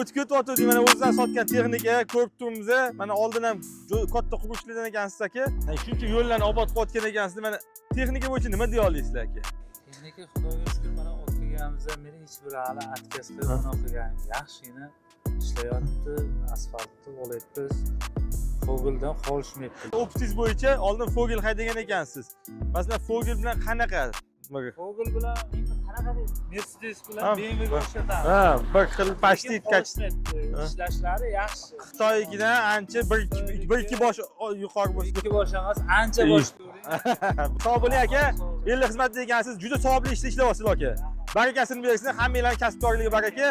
O'tib ketyapti, mana o'zingizlar sotgan texnika ko'rib turibmiz. Mana oldin ham katta qurishlardan ekansiz aka. Shuncha yo'llarni obod qilayotgan ekansiz. Mana texnika bo'yicha nima deya olasizlar aka? Texnika xudoga shukr, mana o'qiganimizda meni hech bir hali atkaz qilib o'qiganim yaxshigina ishlayapti, asfaltni olyapmiz. Fogeldan qolishmayapti. Optis bo'yicha oldin Fogel haydagan ekansiz. Masalan, Fogel bilan qanaqa? Fogel bilan qanaqa deydi? Mercedes bilan BMW o'xshatadi. Ha, bir xil pashtit ishlashlari yaxshi. Xitoynikidan ancha 1-2 bosh yuqori bo'lsa. 2 bosh emas, ancha bosh ko'ring. Sog' bo'ling aka. Elli xizmat degansiz, juda savobli ishda ishlayapsiz aka. Barakasini bersin, hammanglarning kasbkorligiga baraka.